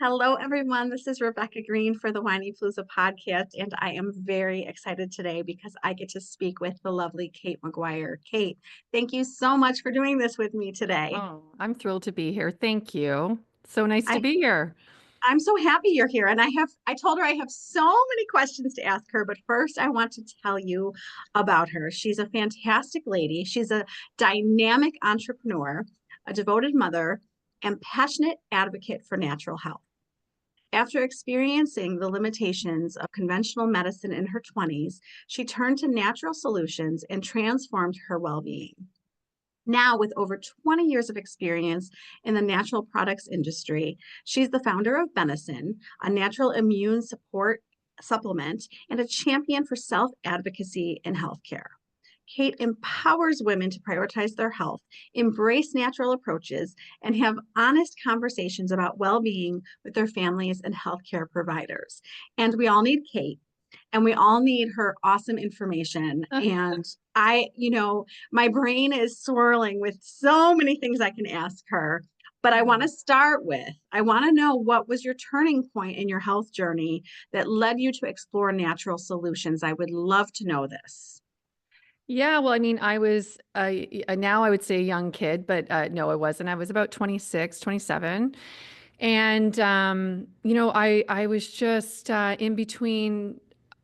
Hello, everyone. This is Rebecca Greene for the Whinypaluza Podcast, and I am very excited today because I get to speak with the lovely Kate Maguire. Kate, thank you so much for doing this with me today. Oh, I'm thrilled to be here. Thank you. So nice to I be here. I'm so happy you're here, and I told her I have so many questions to ask her, but first I want to tell you about her. She's a fantastic lady. She's a dynamic entrepreneur, a devoted mother, and passionate advocate for natural health. After experiencing the limitations of conventional medicine in her 20s, she turned to natural solutions and transformed her well being. Now, with over 20 years of experience in the natural products industry, she's the founder of Benecin, a natural immune support supplement, and a champion for self advocacy in healthcare. Kate empowers women to prioritize their health, embrace natural approaches, and have honest conversations about well being with their families and healthcare providers. And we all need Kate, and we all need her awesome information. And my brain is swirling with so many things I can ask her. But I want to start with, I want to know, what was your turning point in your health journey that led you to explore natural solutions? I would love to know this. Yeah, well, I mean, I was now I would say a young kid, but no, I wasn't. I was about 26, 27. And I was just in between,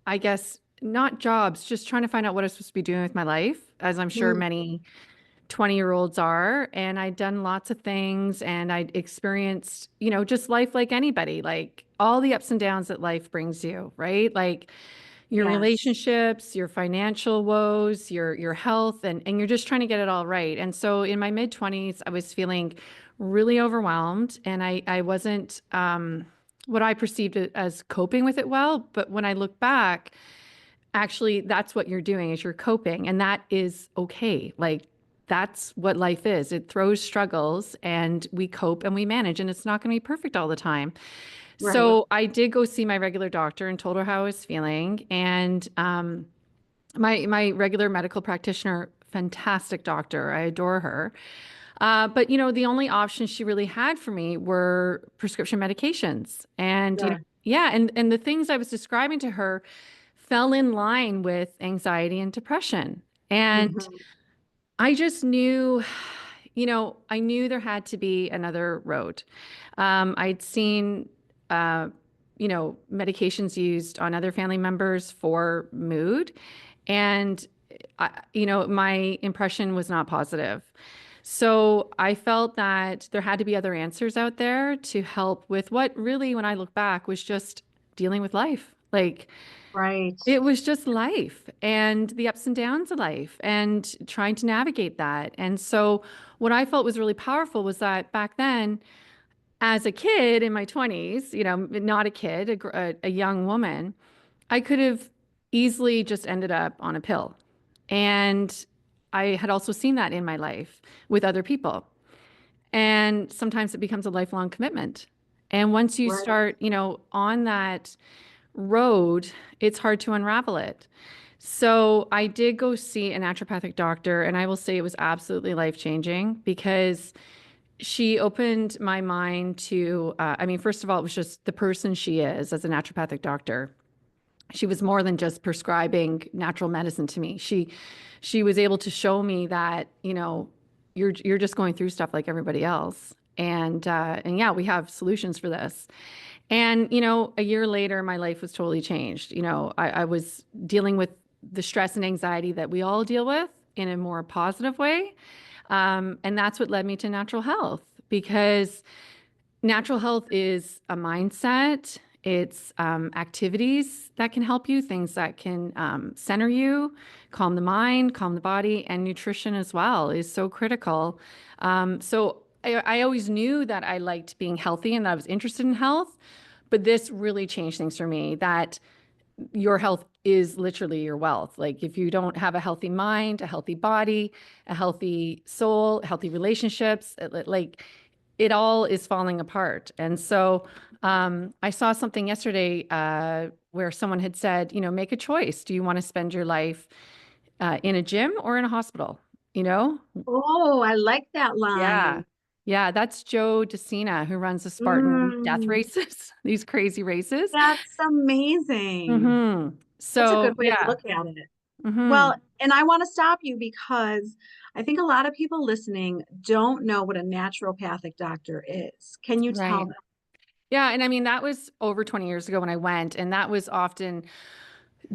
I guess, not jobs, just trying to find out what I was supposed to be doing with my life, as I'm sure Mm, many 20-year-olds are. And I'd done lots of things and I'd experienced, just life like anybody, like all the ups and downs that life brings you, right? Like your yes. relationships, your financial woes, your health, and you're just trying to get it all right. And so in my mid 20s, I was feeling really overwhelmed and I wasn't what I perceived as coping with it well. But when I look back, actually that's what you're doing is you're coping, and that is okay. Like that's what life is. It throws struggles and we cope and we manage, and it's not going to be perfect all the time. Right. So I did go see my regular doctor and told her how I was feeling. And my regular medical practitioner, fantastic doctor, I adore her. But the only options she really had for me were prescription medications. And Yeah. yeah, and the things I was describing to her fell in line with anxiety and depression. And Mhm. I just knew, I knew there had to be another road. I'd seen, uh, medications used on other family members for mood, and my impression was not positive. So I felt that there had to be other answers out there to help with what really, when I look back, was just dealing with life. Like Right. it was just life and the ups and downs of life and trying to navigate that. And so, what I felt was really powerful was that back then, as a kid in my 20s, not a kid, a young woman, I could have easily just ended up on a pill. And I had also seen that in my life with other people. And sometimes it becomes a lifelong commitment. And once you Right. start, on that road, it's hard to unravel it. So I did go see a naturopathic doctor, and I will say it was absolutely life-changing because she opened my mind to, I mean, first of all, it was just the person she is as a naturopathic doctor. She was more than just prescribing natural medicine to me. She was able to show me that, you're just going through stuff like everybody else. And yeah, we have solutions for this. And, a year later, my life was totally changed. I was dealing with the stress and anxiety that we all deal with in a more positive way. And that's what led me to natural health, because natural health is a mindset. It's activities that can help you, things that can center you, calm the mind, calm the body, and nutrition as well is so critical. So I always knew that I liked being healthy and that I was interested in health, but this really changed things for me, that your health is literally your wealth. Like if you don't have a healthy mind, a healthy body, a healthy soul, healthy relationships, like it all is falling apart. And so I saw something yesterday where someone had said, make a choice. Do you want to spend your life in a gym or in a hospital? You know? Oh, I like that Yeah. line. Yeah, that's Joe DeCina who runs the Spartan death Mm, races, these crazy races. that's amazing. That's a So good way to yeah. look at it. hmm Well, and I want to stop you because I think a lot of people listening don't know what a naturopathic doctor is. Can you tell Right. them? Yeah. And I mean, that was over 20 years ago when I went, and that was often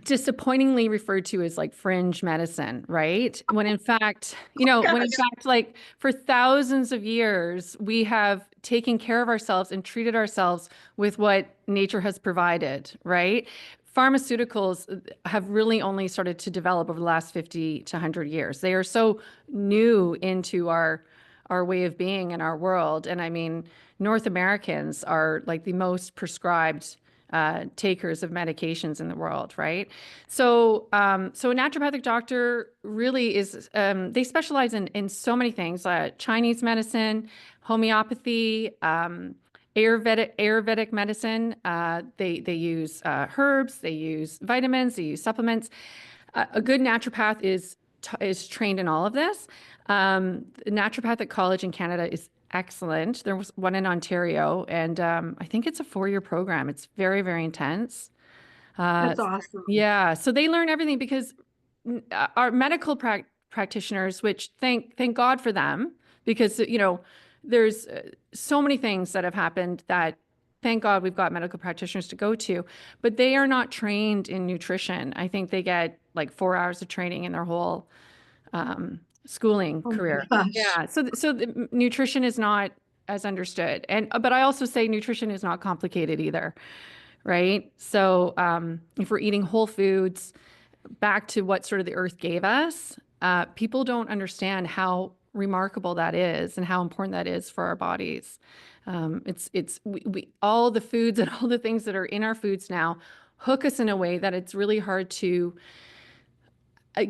disappointingly referred to as like fringe medicine, right? When in fact, when in Gosh, fact, like for thousands of years, we have taken care of ourselves and treated ourselves with what nature has provided, right? Pharmaceuticals have really only started to develop over the last 50 to 100 years. They are so new into our way of being in our world. And I mean, North Americans are like the most prescribed takers of medications in the world, right? So a naturopathic doctor really is, they specialize in so many things, Chinese medicine, homeopathy, Ayurvedic medicine. They use herbs, they use vitamins, they use supplements. A good naturopath is trained in all of this. The Naturopathic College in Canada is excellent. There was one in Ontario, and I think it's a 4-year program. It's very, very intense. Uh, that's awesome. yeah, so they learn everything because our medical practitioners, which thank God for them, because there's so many things that have happened that thank God we've got medical practitioners to go to, but they are not trained in nutrition. I think they get like 4 hours of training in their whole schooling Oh my career. gosh. Yeah, so the nutrition is not as understood, and but I also say nutrition is not complicated either, right? So if we're eating whole foods, back to what sort of the earth gave us, people don't understand how remarkable that is and how important that is for our bodies. We all the foods and all the things that are in our foods now hook us in a way that it's really hard to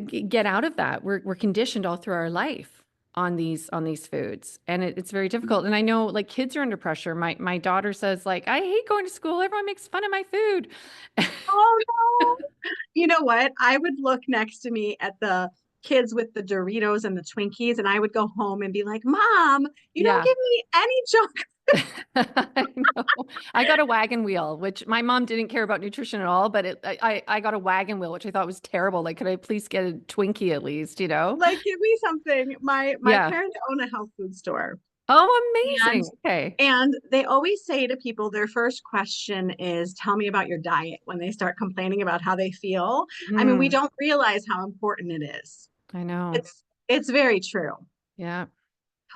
get out of that. We're conditioned all through our life on these foods, and it's very difficult. And I know like kids are under pressure. My daughter says like, I hate going to school. Everyone makes fun of my food. Oh no. You know what? I would look next to me at the kids with the Doritos and the Twinkies, and I would go home and be like, Mom, you don't Yeah. give me any junk. I know. I got a wagon wheel, which my mom didn't care about nutrition at all, but I got a wagon wheel, which I thought was terrible. Like, could I please get a Twinkie at least, you know? Like, give me something. My Yeah. parents own a health food store. Oh, And amazing. Okay. and they always say to people, their first question is, tell me about your diet when they start complaining about how they feel. I mean, we Mm, don't realize how important it is. I know. It's very true. Yeah.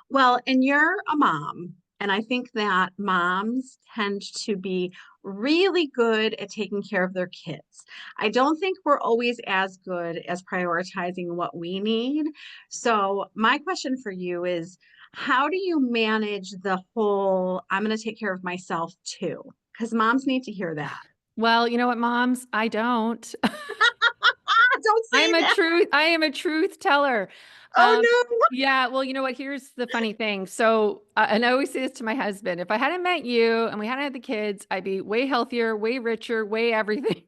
Well, and you're a mom, and I think that moms tend to be really good at taking care of their kids. I don't think we're always as good as prioritizing what we need. So, my question for you is, how do you manage the whole, I'm going to take care of myself too? Because moms need to hear that. Well, you know what, moms? I don't. Don't say that. I am a truth teller. Oh Um, no. yeah, well, you know what? Here's the funny thing. So, and I always say this to my husband, if I hadn't met you and we hadn't had the kids, I'd be way healthier, way richer, way everything.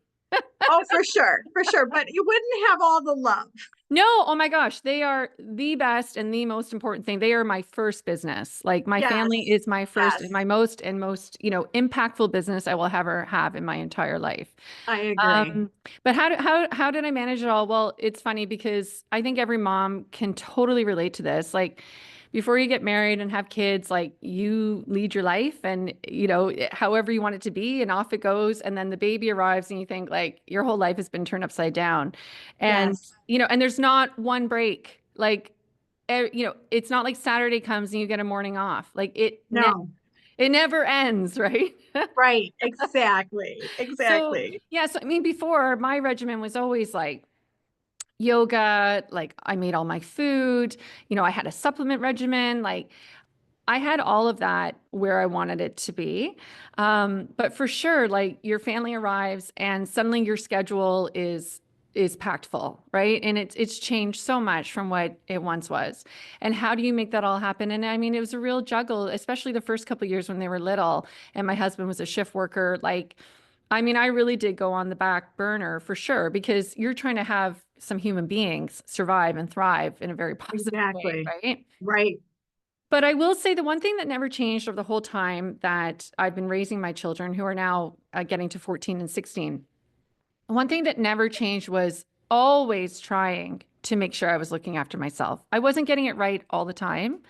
Oh, for sure. For sure. But you wouldn't have all the love. No, oh my gosh, they are the best and the most important thing. They are my first business. Like my family Yes. is my first and Yes. my most, impactful business I will ever have in my entire life. I agree. But how did I manage it all? Well, it's funny because I think every mom can totally relate to this. Like before you get married and have kids, like you lead your life and however you want it to be and off it goes. And then the baby arrives and you think like your whole life has been turned upside down. And Yes. and there's not one break. Like it's not like Saturday comes and you get a morning off. Like No. it never ends, right? Right. Exactly. So, Exactly. yeah, so I mean, before my regimen was always like yoga, like I made all my food, I had a supplement regimen, like I had all of that where I wanted it to be. But for sure, like your family arrives and suddenly your schedule is packed full, right? And it's changed so much from what it once was. And how do you make that all happen? And I mean, it was a real juggle, especially the first couple of years when they were little and my husband was a shift worker. Like, I mean, I really did go on the back burner for sure because you're trying to have some human beings survive and thrive in a very positive way, Exactly. right? Right. But I will say the one thing that never changed over the whole time that I've been raising my children, who are now getting to 14 and 16, one thing that never changed was always trying to make sure I was looking after myself. I wasn't getting it right all the time,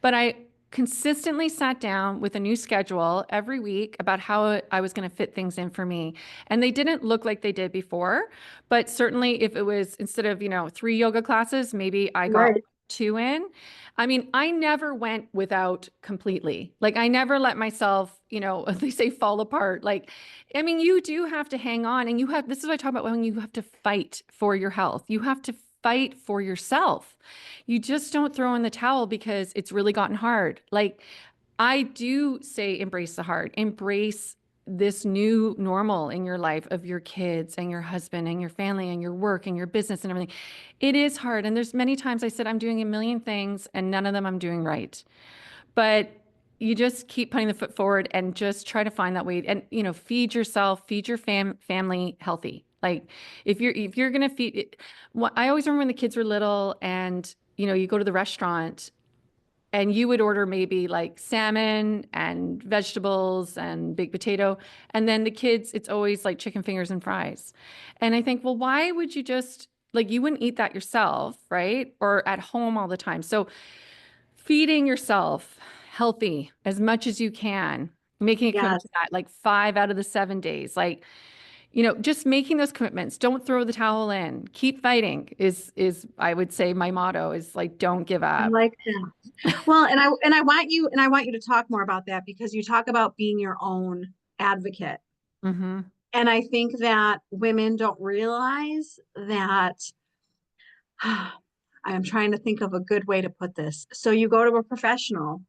but I consistently sat down with a new schedule every week about how I was going to fit things in for me. And they didn't look like they did before, but certainly if it was instead of, 3 yoga classes, maybe I got Right. 2 in. I mean, I never went without completely. Like I never let myself, they say fall apart. Like, I mean, you do have to hang on and this is what I talk about when you have to fight for your health. You have to fight for yourself. You just don't throw in the towel because it's really gotten hard. Like I do say, embrace the hard, embrace this new normal in your life of your kids and your husband and your family and your work and your business and everything. It is hard. And there's many times I said, I'm doing a million things and none of them I'm doing right. But you just keep putting the foot forward and just try to find that way and, feed yourself, feed your family healthy. Like if you're going to feed it, I always remember when the kids were little and, you go to the restaurant and you would order maybe like salmon and vegetables and baked potato. And then the kids, it's always like chicken fingers and fries. And I think, well, why would you just like, you wouldn't eat that yourself, right? Or at home all the time. So feeding yourself healthy as much as you can, making a commitment Yes. to that, like 5 out of the 7 days, like, just making those commitments. Don't throw the towel in. Keep fighting is I would say my motto is like, don't give I up. like that. Well, and I want you to talk more about that because you talk about being your own advocate. Hmm. And I think that women don't realize that I'm trying to think of a good way to put this. So you go to a professional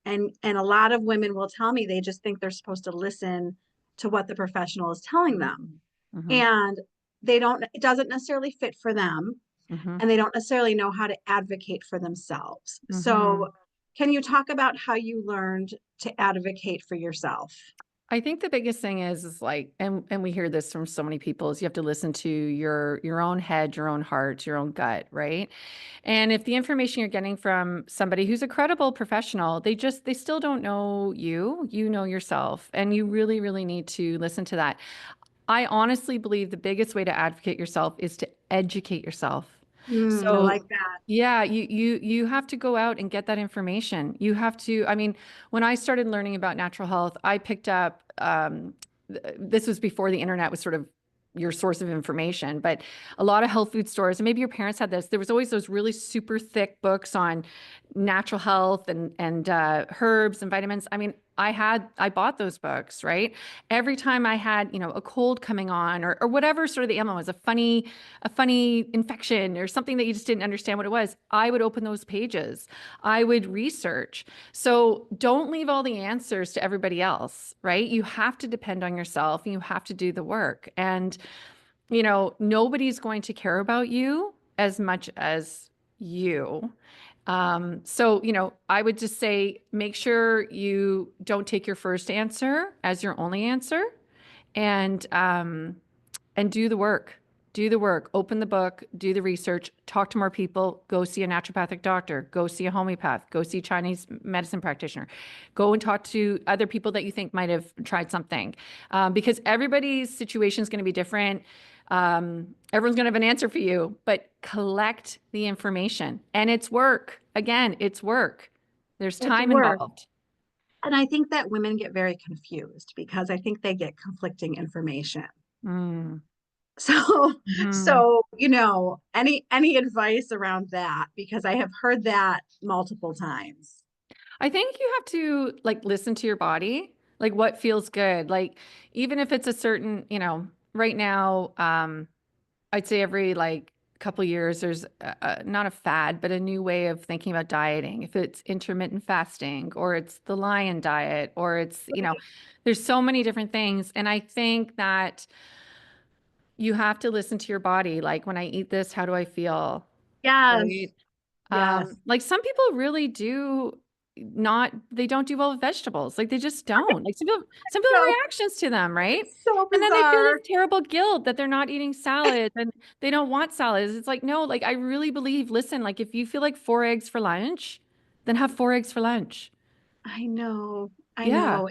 and a lot of women will tell me they just think they're supposed to listen to what the professional is telling them. Hmm. And they don't, it doesn't necessarily fit for them Hmm. and they don't necessarily know how to advocate for themselves. Hmm. So can you talk about how you learned to advocate for yourself? I think the biggest thing is like, and we hear this from so many people, is you have to listen to your own head, your own heart, your own gut, right? And if the information you're getting from somebody who's a credible professional, they still don't know you, you know yourself, and you really, really need to listen to that. I honestly believe the biggest way to advocate yourself is to educate yourself. I So like that. yeah, you have to go out and get that information. You have to, I mean, when I started learning about natural health, I picked up this was before the internet was sort of your source of information, but a lot of health food stores, and maybe your parents had this, there was always those really super thick books on natural health and herbs and vitamins. I mean, I bought those books, right? Every time I had, a cold coming on or whatever sort of the ailment was, a funny infection or something that you just didn't understand what it was, I would open those pages. I would research. So don't leave all the answers to everybody else, right? You have to depend on yourself and you have to do the work. And, nobody's going to care about you as much as you. So, I would just say make sure you don't take your first answer as your only answer and do the work. Do the work, open the book, do the research, talk to more people, go see a naturopathic doctor, go see a homeopath, go see a Chinese medicine practitioner, go and talk to other people that you think might have tried something. Because everybody's situation is going to be different. Everyone's going to have an answer for you, but collect the information. And it's work. Again, it's work. There's It's time work. involved. And I think that women get very confused because I think they get conflicting information. Mm. So, Mhm. so, any advice around that? Because I have heard that multiple times. I think you have to like listen to your body, like what feels good. Like even if it's a certain, right now, I'd say every like couple years there's not a fad, but a new way of thinking about dieting. If it's intermittent fasting or it's the lion diet or it's, there's so many different things. And I think that you have to listen to your body. Like when I eat this, how do I feel? Yes, Right. yes. Like some people really do not, they don't do well with vegetables. Like they just don't. Like some people have No, reactions to them, right? it's so And then they feel bizarre. this terrible guilt that they're not eating salads and they don't want salads. It's like, no, like I really believe, listen, like if you feel like 4 eggs for lunch, then have 4 eggs for lunch. I know. I Yeah. know.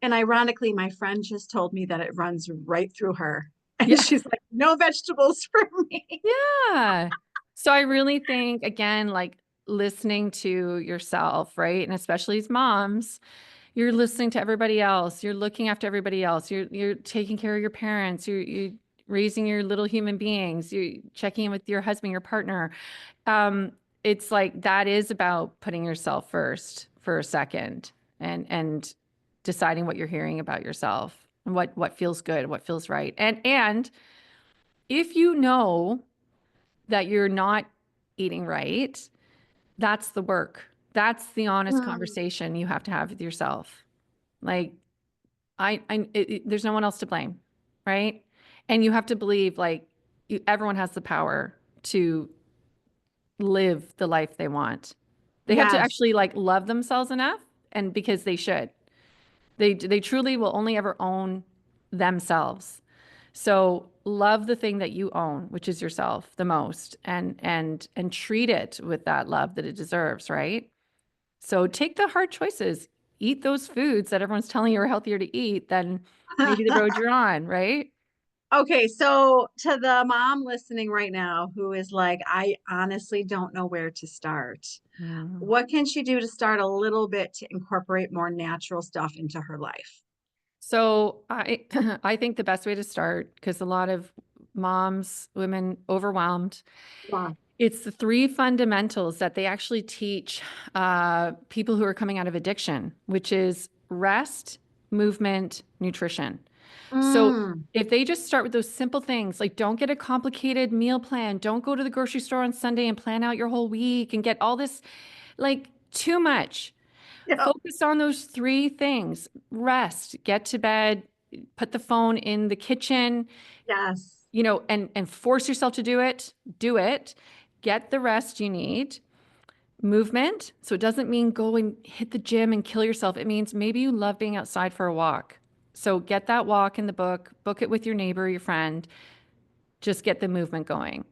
And ironically, my friend just told me that it runs right through her. And Yeah. she's like, no vegetables for me. Yeah. So I really think, again, like listening to yourself, right? And especially as moms, you're listening to everybody else. You're looking after everybody else. You're taking care of your parents. You're raising your little human beings. You're checking in with your husband, your partner. Um, it's like that is about putting yourself first for a second and deciding what you're hearing about yourself and what feels good, what feels right. And if you know that you're not eating right, that's the work. That's the honest Mm, conversation you have to have with yourself. Like there's no one else to blame, right? And you have to believe like everyone has the power to live the life they want. They have to yes. actually like love themselves enough, and because they should. They truly will only ever own themselves. So love the thing that you own, which is yourself the most, and treat it with that love that it deserves, right? So take the hard choices. Eat those foods that everyone's telling you are healthier to eat than maybe the road you're on, right? Okay, so to the mom listening right now who is like, I honestly don't know where to start. Mm. What can she do to start a little bit to incorporate more natural stuff into her life? So I I think the best way to start, because a lot of moms, women overwhelmed, Yeah. it's the three fundamentals that they actually teach people who are coming out of addiction, which is rest, movement, nutrition. So Mm, if they just start with those simple things, like don't get a complicated meal plan, don't go to the grocery store on Sunday and plan out your whole week and get all this, like too much. yeah. Focus on those three things. Rest, get to bed, put the phone in the kitchen, Yes. and force yourself to do it. Do it. Get the rest you need. Movement. So it doesn't mean go and hit the gym and kill yourself. It means maybe you love being outside for a walk. So get that walk in the book it with your neighbor, your friend, just get the movement going.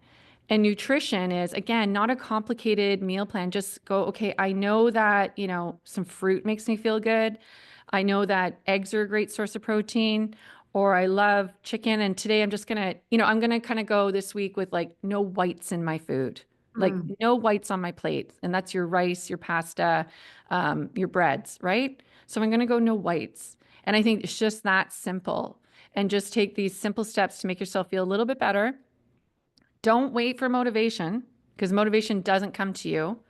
And nutrition is, again, not a complicated meal plan. Just go, okay, I know that, some fruit makes me feel good. I know that eggs are a great source of protein, or I love chicken. And today I'm just gonna, I'm gonna kind of go this week with like no whites in my food, like Mm. no whites on my plate. And that's your rice, your pasta, your breads, right? So I'm gonna go no whites. And I think it's just that simple. And just take these simple steps to make yourself feel a little bit better. Don't wait for motivation because motivation doesn't come to you.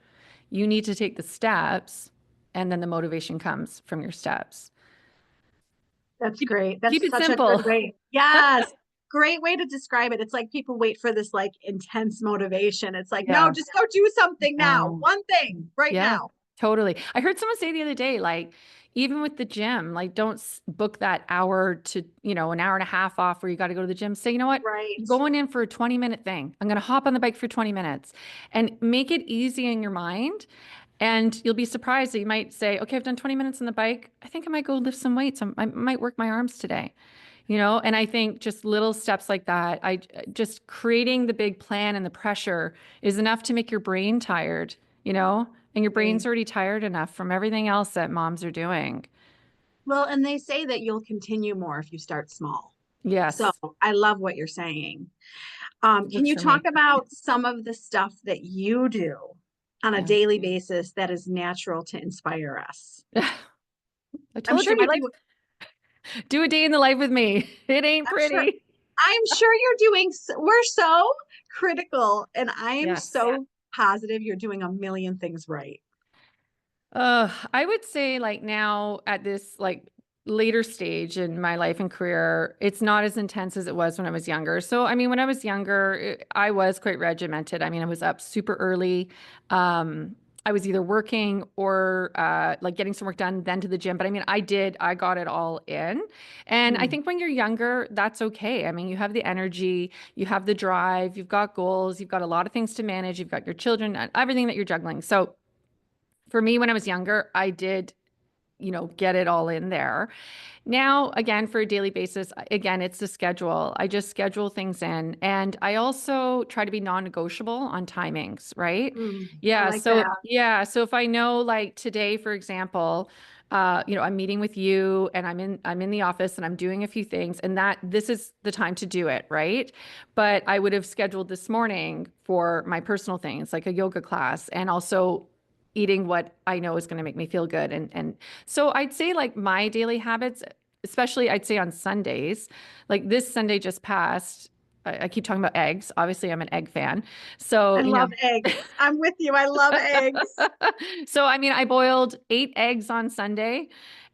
You need to take the steps, and then the motivation comes from your steps. That's Keep, great. keep That's it such a simple. good way. Yes. Great way to describe it. It's like people wait for this like intense motivation. It's like, no, Yeah. just go do something now. No. One thing right Yeah, now. totally. I heard someone say the other day, like, even with the gym, like, don't book that hour to, an hour and a half off where you got to go to the gym. Say, you know what? I'm Right. going in for a 20-minute thing. I'm going to hop on the bike for 20 minutes and make it easy in your mind. And you'll be surprised that you might say, okay, I've done 20 minutes on the bike. I think I might go lift some weights. I might work my arms today. And I think just little steps like that, I just creating the big plan and the pressure is enough to make your brain tired, and your brain's Right. already tired enough from everything else that moms are doing. Well, and they say that you'll continue more if you start small. So Yes, I love what you're saying. it Can works you for talk me. about some of the stuff that you do on a Yeah. daily basis that is natural to inspire us? I I'm told sure you my you life, do. do a day in the life with me. It ain't I'm sure. pretty. I'm sure you're doing. We're so critical, and I am Yes. so positive you're doing a million things right. I would say like now at this like later stage in my life and career, it's not as intense as it was when I was younger. So, I mean, when I was younger, I was quite regimented. I mean, I was up super early. I was either working or like getting some work done, then to the gym. But I mean, I got it all in. And I Mm, think when you're younger, that's okay. I mean, you have the energy, you have the drive, you've got goals, you've got a lot of things to manage, you've got your children, and everything that you're juggling. So, for me, when I was younger, I did, get it all in there. Now, again, for a daily basis, again, it's the schedule. I just schedule things in. And I also try to be non-negotiable on timings, right? I Yeah. like So, that. yeah. So if I know like today, for example, I'm meeting with you and I'm in the office and I'm doing a few things and that this is the time to do it, right? But I would have scheduled this morning for my personal things, like a yoga class and also eating what I know is going to make me feel good. And so I'd say like my daily habits, especially I'd say on Sundays, like this Sunday just passed. I keep talking about eggs. Obviously, I'm an egg fan. I So, love eggs. I'm with you. I love eggs. so I mean, I boiled 8 eggs on Sunday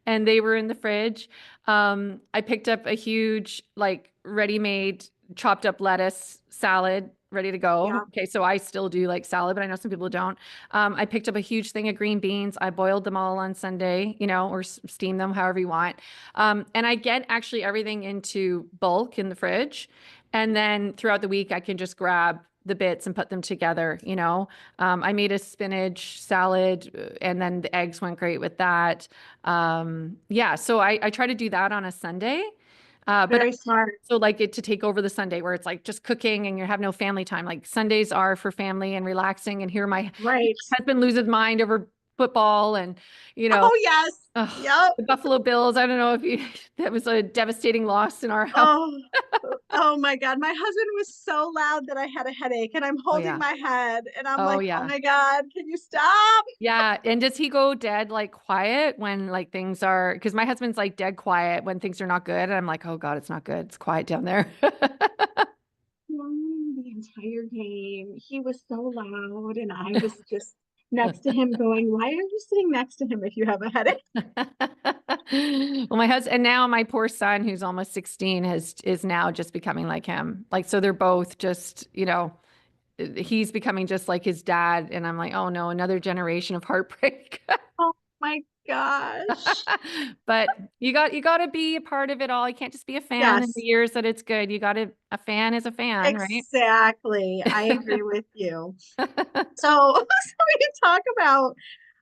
and they were in the fridge. I picked up a huge, like, ready-made chopped up lettuce salad ready to go. Yeah. Okay, so I still do like salad, but I know some people don't. I picked up a huge thing of green beans. I boiled them all on Sunday, or steam them however you want. And I get actually everything into bulk in the fridge. And then throughout the week, I can just grab the bits and put them together. I made a spinach salad and then the eggs went great with that. Yeah, so I try to do that on a Sunday. But I Very smart. also like it to take over the Sunday where it's like just cooking and you have no family time. Like Sundays are for family and relaxing. And here my Right. husband loses his mind over football and, you know, Oh, yes. ugh, Yep. the Buffalo Bills. I don't know if you, that was a devastating loss in our house. Oh, oh my God. My husband was so loud that I had a headache and I'm Oh, holding yeah. my head and I'm Oh, like, oh yeah. my God, can you stop? Yeah. And does he go dead like quiet when like things are, because my husband's like dead quiet when things are not good. And I'm like, oh God, it's not good. It's quiet down there. The entire game. He was so loud and I was just next to him going, why are you sitting next to him if you have a headache? Well, my husband, and now my poor son, who's almost 16, is now just becoming like him. Like, so they're both just, he's becoming just like his dad. And I'm like, oh no, another generation of heartbreak. Oh my gosh. But you got to be a part of it all. You can't just be a fan in the Yes, years that it's good. A fan is a fan, right? exactly. I agree with you. So, so we talk about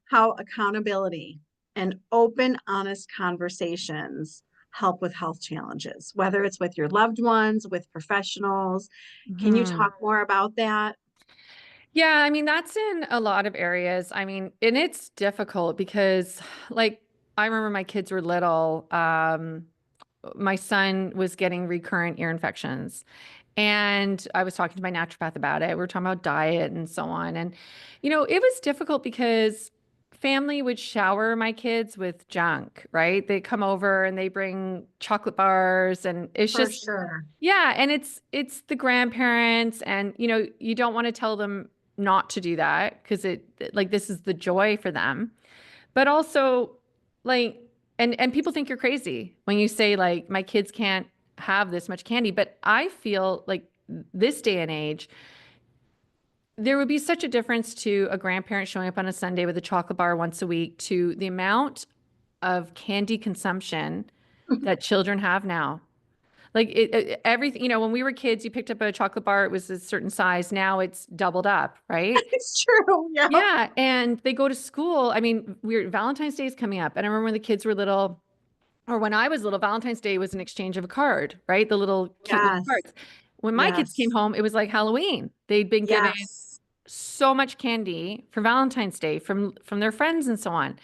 how accountability and open, honest conversations help with health challenges, whether it's with your loved ones, with professionals. Can you Mhm. talk more about that? Yeah, I mean, that's in a lot of areas. I mean, and it's difficult because, like, I remember my kids were little. My son was getting recurrent ear infections. And I was talking to my naturopath about it. We were talking about diet and so on. And, it was difficult because family would shower my kids with junk, right? They come over and they bring chocolate bars and it's For just, sure. yeah, and it's the grandparents and you don't want to tell them not to do that because like this is the joy for them. But also like and people think you're crazy when you say like my kids can't have this much candy, but I feel like this day and age there would be such a difference to a grandparent showing up on a Sunday with a chocolate bar once a week to the amount of candy consumption that children have now. Like everything, when we were kids, you picked up a chocolate bar, it was a certain size. Now it's doubled up, right? It's true. Yeah. Yeah. And they go to school. I mean, Valentine's Day is coming up. And I remember when the kids were little, or when I was little, Valentine's Day was an exchange of a card, right? The little cute little Yes. cards. When my kids came Yes. home, it was like Halloween. They'd been given Yes. so much candy for Valentine's Day from their friends and so on.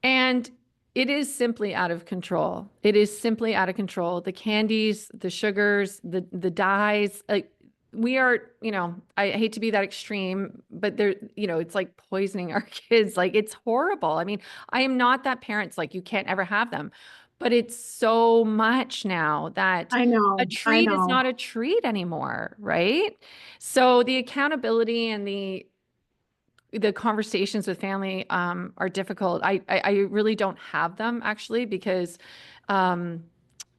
And it is simply out of control. It is simply out of control. The candies, the sugars, the dyes, like we are, I hate to be that extreme, but it's like poisoning our kids. Like it's horrible. I mean, I am not that parent's like you can't ever have them, but it's so much now that I a know. I treat is know. not a treat anymore, right? So the accountability and the conversations with family are difficult. I really don't have them actually because um,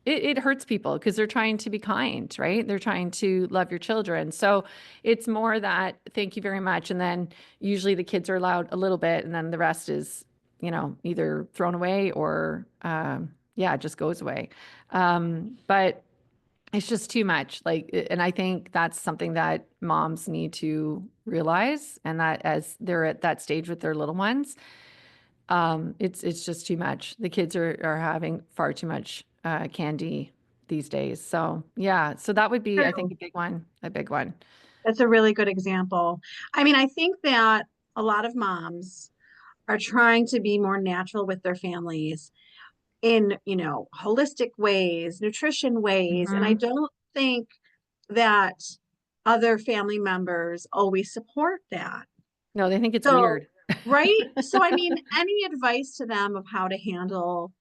it hurts people because they're trying to be kind, right? They're trying to love your children. So it's more that thank you very much. And then usually the kids are allowed a little bit and then the rest is, either thrown away or yeah, it just goes away. But it's just too much. Like, and I think that's something that moms need to realize, and that as they're at that stage with their little ones, It's just too much. The kids are having far too much candy these days. So yeah, so that would be, I think, True. a big one, a big one. That's a really good example. I mean, I think that a lot of moms are trying to be more natural with their families in, holistic ways, nutrition ways. And I Hmm. don't think that other family members always support that. No, they think it's So, weird. right? So, I mean, any advice to them of how to handle,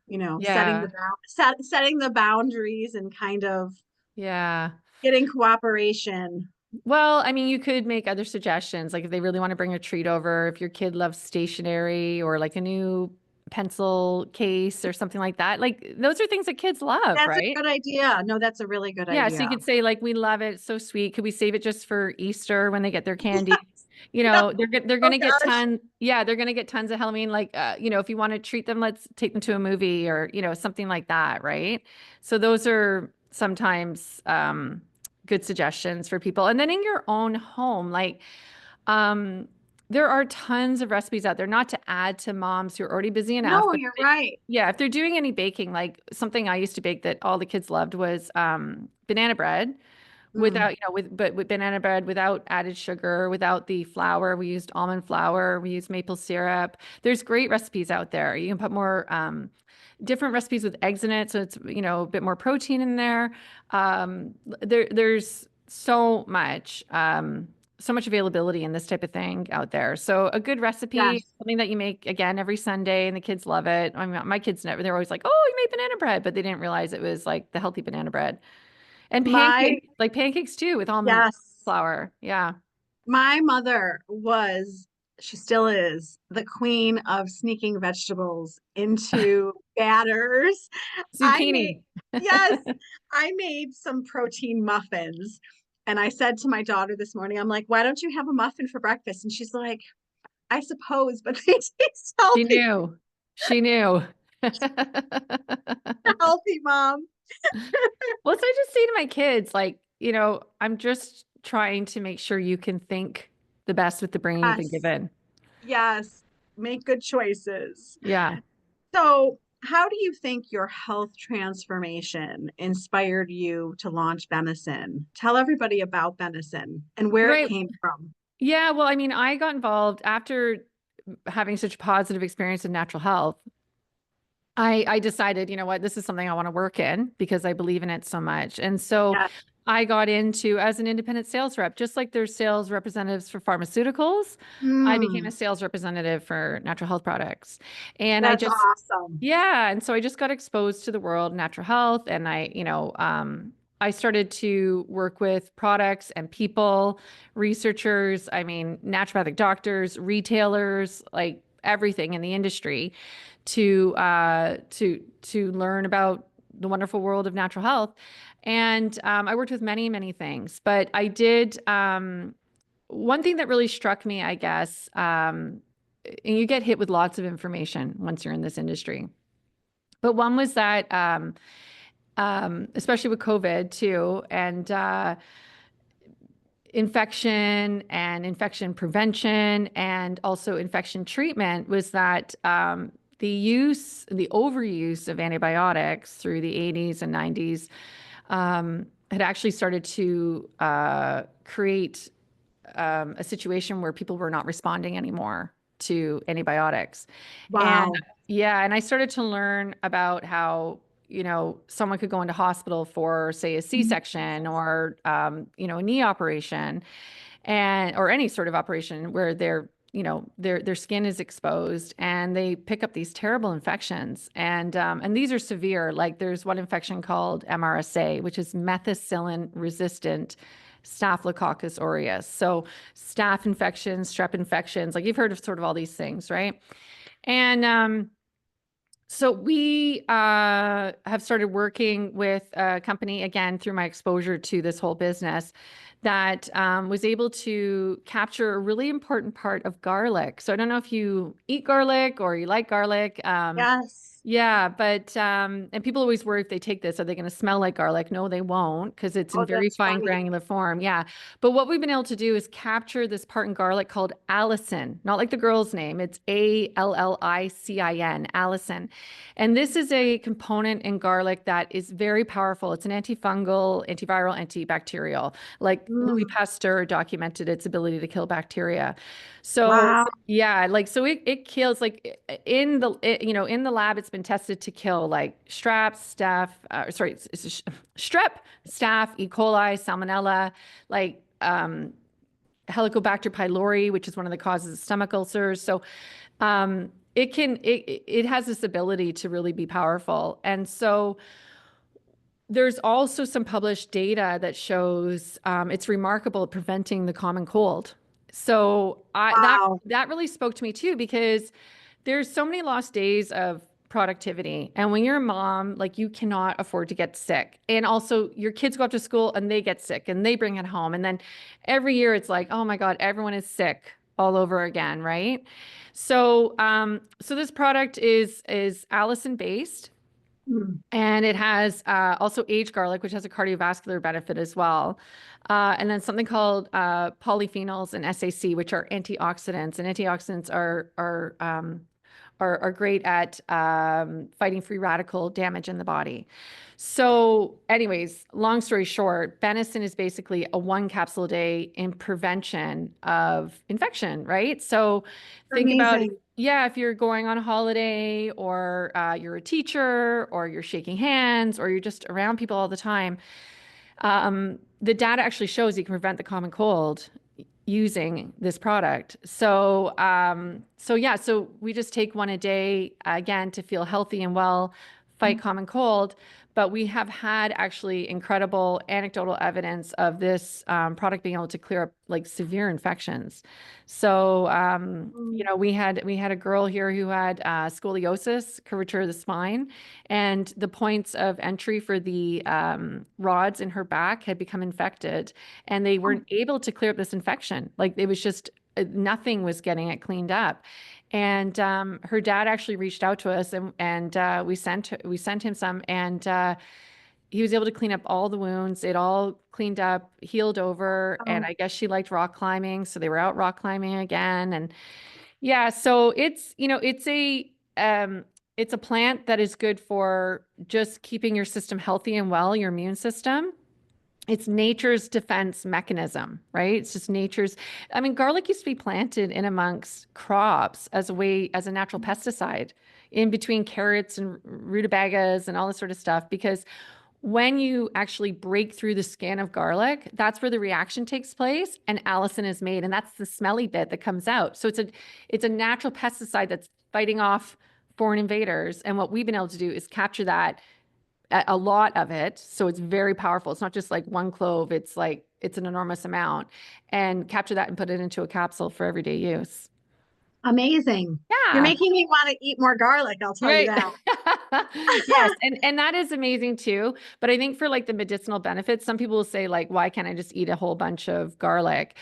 Yeah, setting the boundaries and kind of yeah. getting cooperation. Well, I mean, you could make other suggestions, like if they really want to bring a treat over, if your kid loves stationery or like a new pencil case or something like that. Like those are things that kids love, That's a right? good idea. No, that's a really good Yeah, so you idea. could say like, "We love it, it's so sweet. Could we save it just for Easter when they get their candy?" You Yeah. know, they're Oh gonna get gosh. tons. Yeah, they're gonna get tons of Halloween. Like, if you want to treat them, let's take them to a movie or something like that, right? So those are sometimes good suggestions for people. And then in your own home, like um, there are tons of recipes out there, not to add to moms who are already busy enough, No, but you're right. yeah, if they're doing any baking, like something I used to bake that all the kids loved was banana bread Mm, without, with banana bread without added sugar, without the flour. We used almond flour, we used maple syrup. There's great recipes out there. You can put more different recipes with eggs in it, so it's a bit more protein in there. There's so much availability in this type of thing out there. So a good recipe, yes. something that you make again every Sunday, and the kids love it. I mean, my kids never, they're always like, "Oh, you made banana bread," but they didn't realize it was like the healthy banana bread. And My, pancakes, like pancakes too, with almond yes. flour. Yeah. My mother was, she still is, the queen of sneaking vegetables into batters. I made, Zucchini. yes, I made some protein muffins. And I said to my daughter this morning, I'm like, why don't you have a muffin for breakfast? And she's like, I suppose, but they taste She healthy, knew. She knew. healthy, mom. Well, so I just say to my kids, like, I'm just trying to make sure you can think the best with the brain you've been Yes, given. yes, make good choices. Yeah. So, how do you think your health transformation inspired you to launch Benecin? Tell everybody about Benecin and where it Right. came from. Yeah. Well, I mean, I got involved after having such a positive experience in natural health. I decided, you know what, this is something I want to work in because I believe in it so much. And so Yes. I got into as an independent sales rep, just like there's sales representatives for pharmaceuticals. I became a Mm, sales representative for natural health products. And I that's just, awesome. yeah. And so I just got exposed to the world of natural health. And I started to work with products and people, researchers, I mean, naturopathic doctors, retailers, like everything in the industry to learn about the wonderful world of natural health. And I worked with many, many things, but I did one thing that really struck me, I guess, and you get hit with lots of information once you're in this industry. But one was that, especially with COVID too, and infection and infection prevention and also infection treatment was that the overuse of antibiotics through the 80s and 90s had actually started to create a situation where people were not responding anymore to antibiotics. And Wow. yeah, and I started to learn about how, someone could go into hospital for, say, a C-section or, a knee operation or any sort of operation where their skin is exposed and they pick up these terrible infections. And these are severe. Like there's one infection called MRSA, which is methicillin resistant Staphylococcus aureus. So staph infections, strep infections, like you've heard of sort of all these things, right? And so we have started working with a company, again, through my exposure to this whole business, that was able to capture a really important part of garlic. So I don't know if you eat garlic or you like garlic. Yes. Yeah, but and people always worry if they take this, are they going to smell like garlic? No, they won't because it's in Oh, very that's fine funny. granular form. Yeah. But what we've been able to do is capture this part in garlic called allicin, not like the girl's name. It's Allicin, allicin. And this is a component in garlic that is very powerful. It's an antifungal, antiviral, antibacterial. Like Louis Mm, Pasteur documented its ability to kill bacteria. So wow. yeah, like so it kills like in the in the lab it's been tested to kill like strep, staph, E. coli, salmonella, like Helicobacter pylori, which is one of the causes of stomach ulcers. So it has this ability to really be powerful. And so there's also some published data that shows it's remarkable at preventing the common cold. So Wow. that really spoke to me too because there's so many lost days of productivity. And when you're a mom, like you cannot afford to get sick. And also your kids go up to school and they get sick and they bring it home. And then every year it's like, oh my God, everyone is sick all over again, right? So so this product is allicin based. Mm, And it has also aged garlic, which has a cardiovascular benefit as well. And then something called polyphenols and SAC, which are antioxidants. And antioxidants are great at fighting free radical damage in the body. So, anyways, long story short, Benecin is basically a one capsule a day in prevention of infection, right? So, think about amazing. yeah, if you're going on a holiday or you're a teacher or you're shaking hands or you're just around people all the time, the data actually shows you can prevent the common cold using this product. So, so yeah, so we just take one a day again to feel healthy and well, fight common cold. But we have had actually incredible anecdotal evidence of this product being able to clear up like severe infections. So, Mm, we had a girl here who had scoliosis, curvature of the spine, and the points of entry for the rods in her back had become infected, and they oh, weren't able to clear up this infection. Like it was just nothing was getting it cleaned up. And her dad actually reached out to us, and we sent him some, and he was able to clean up all the wounds. It all cleaned up, healed over, and oh, I guess she liked rock climbing, so they were out rock climbing again. And yeah, so it's it's a plant that is good for just keeping your system healthy and well, your immune system. It's nature's defense mechanism, right? It's just nature's. I mean, garlic used to be planted in amongst crops as a way, as a natural pesticide in between carrots and rutabagas and all this sort of stuff. Because when you actually break through the skin of garlic, that's where the reaction takes place and allicin is made. And that's the smelly bit that comes out. So it's a natural pesticide that's fighting off foreign invaders. And what we've been able to do is capture that a lot of it. So it's very powerful. It's not just like one clove, it's like it's an enormous amount. And capture that and put it into a capsule for everyday use. amazing. You're Yeah. making me want to eat more garlic, I'll tell you Right. that. Yes, and that is amazing too. But I think for like the medicinal benefits, some people will say like, why can't I just eat a whole bunch of garlic?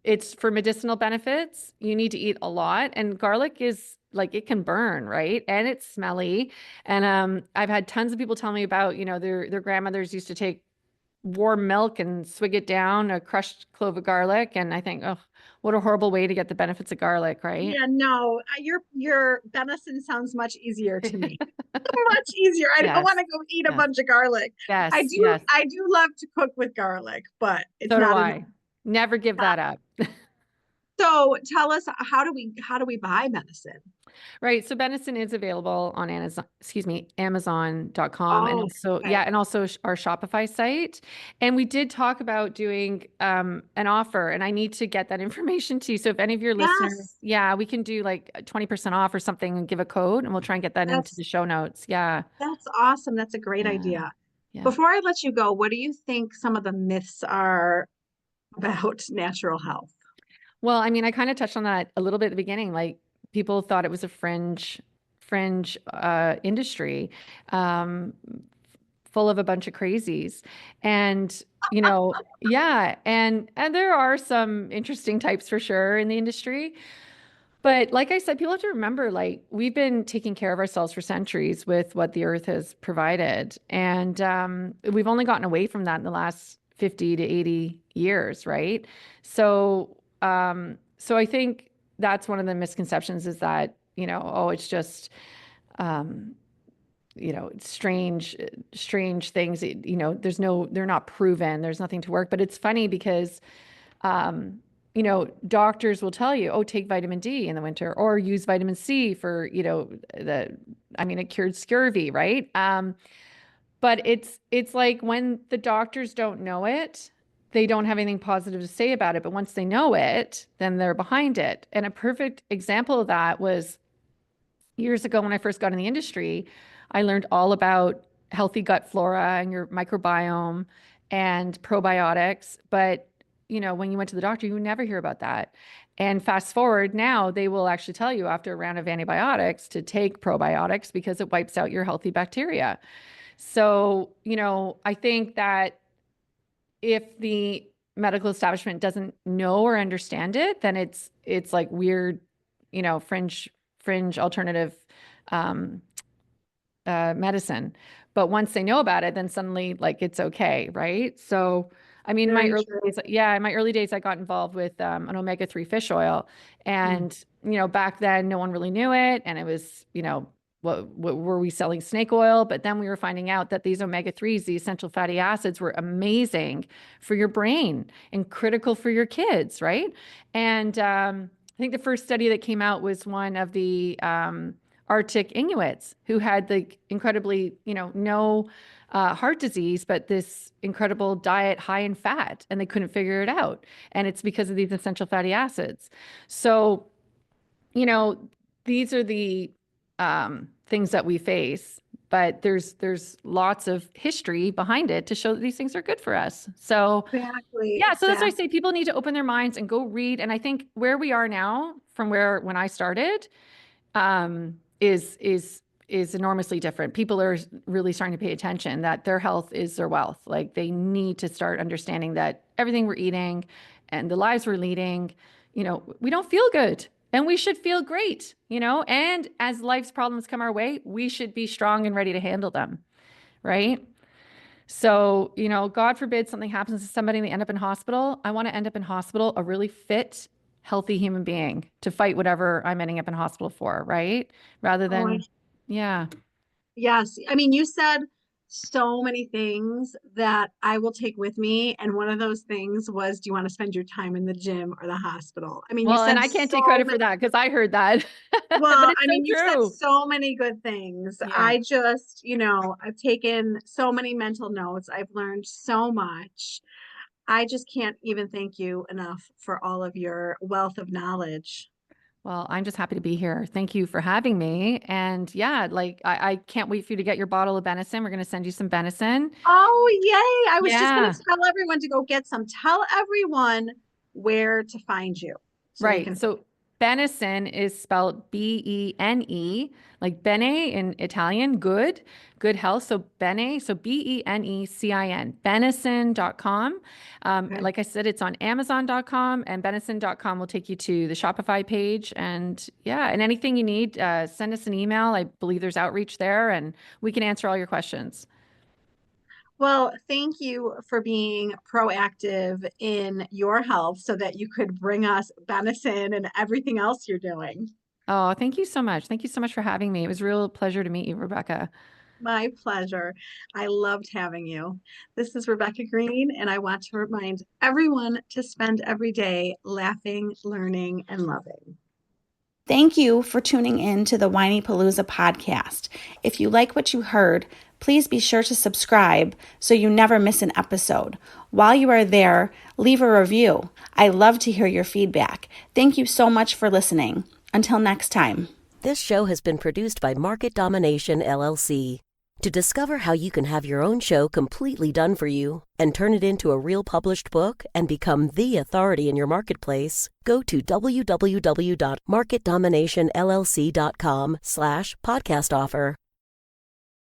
It's for medicinal benefits. You need to eat a lot, and garlic is like it can burn, right? And it's smelly. And I've had tons of people tell me about, their grandmothers used to take warm milk and swig it down, a crushed clove of garlic, and I think, oh, what a horrible way to get the benefits of garlic, right? Yeah, no, your venison sounds much easier to me. Much easier. I don't want Yes. to go eat a Yes. bunch of garlic. Yes. Yes. I do love to cook with garlic, but it's So do not enough. I. Never give that up. So tell us, how do we buy medicine? Right. So Benecin is available on Amazon.com and Oh, also, okay. yeah, and also our Shopify site. And we did talk about doing an offer, and I need to get that information to you. So if any of your listeners, Yes, yeah, we can do like 20% off or something and give a code, and we'll try and get that into that's the show notes. Yeah. that's awesome. That's a great Yeah. idea. Yeah. Before I let you go, what do you think some of the myths are about natural health? Well, I mean, I kind of touched on that a little bit at the beginning. Like people thought it was a fringe industry, um, full of a bunch of crazies. And, yeah, and there are some interesting types for sure in the industry. But like I said, people have to remember, like, we've been taking care of ourselves for centuries with what the earth has provided. And we've only gotten away from that in the last 50 to 80 years, right? So, so I think that's one of the misconceptions is that, oh, it's just, um, strange things, they're not proven, there's nothing to work. But it's funny because, doctors will tell you, oh, take vitamin D in the winter or use vitamin C for, it cured scurvy, right? But it's like when the doctors don't know it, they don't have anything positive to say about it. But once they know it, then they're behind it. And a perfect example of that was years ago when I first got in the industry. I learned all about healthy gut flora and your microbiome and probiotics. But, when you went to the doctor, you would never hear about that. And fast forward now, they will actually tell you after a round of antibiotics to take probiotics because it wipes out your healthy bacteria. So, I think that if the medical establishment doesn't know or understand it, then it's like weird, fringe alternative medicine. But once they know about it, then suddenly like it's okay, right? So, I mean, Very true. in my early days, I got involved with an omega-3 fish oil, Mm. and back then no one really knew it, and it was what were we selling snake oil? But then we were finding out that these omega-3s, the essential fatty acids, were amazing for your brain and critical for your kids, right? And I think the first study that came out was one of the Arctic Inuits who had the incredibly, no heart disease, but this incredible diet high in fat, and they couldn't figure it out. And it's because of these essential fatty acids. So, these are the things that we face, but there's lots of history behind it to show that these things are good for us. So Exactly. yeah, so that's why I say people need to open their minds and go read. And I think where we are now from when I started, is enormously different. People are really starting to pay attention that their health is their wealth. Like they need to start understanding that everything we're eating and the lives we're leading, we don't feel good. And we should feel great, and as life's problems come our way, we should be strong and ready to handle them, right? So, God forbid something happens to somebody and they end up in hospital. I want to end up in hospital a really fit, healthy human being to fight whatever I'm ending up in hospital for, right? Rather Oh, than, yeah. yes. I mean, you said so many things that I will take with me. And one of those things was, do you want to spend your time in the gym or the hospital? I mean, you Well, and said I can't so take credit many, for that because I heard that, but well, it's I so mean, you said true. so many good things. Yeah. I just, I've taken so many mental notes. I've learned so much. I just can't even thank you enough for all of your wealth of knowledge. Well, I'm just happy to be here. Thank you for having me. And yeah, like I can't wait for you to get your bottle of Benecin. We're going to send you some Benecin. Oh, yay. I was just going Yeah. to tell everyone to go get some. Tell everyone where to find you so they Right. can. So Benecin is spelled Bene, like bene in Italian, good health. So Bene, so Benecin, benecin.com. Okay. Like I said, it's on amazon.com, and benecin.com will take you to the Shopify page. And yeah, and anything you need, send us an email. I believe there's outreach there, and we can answer all your questions. Well, thank you for being proactive in your health so that you could bring us Benison and everything else you're doing. Oh, thank you so much. Thank you so much for having me. It was a real pleasure to meet you, Rebecca. My pleasure. I loved having you. This is Rebecca Greene, and I want to remind everyone to spend every day laughing, learning, and loving. Thank you for tuning in to the Whinypaluza Podcast. If you like what you heard, please be sure to subscribe so you never miss an episode. While you are there, leave a review. I love to hear your feedback. Thank you so much for listening. Until next time. This show has been produced by Market Domination, LLC. To discover how you can have your own show completely done for you and turn it into a real published book and become the authority in your marketplace, go to www.marketdominationllc.com/podcast offer.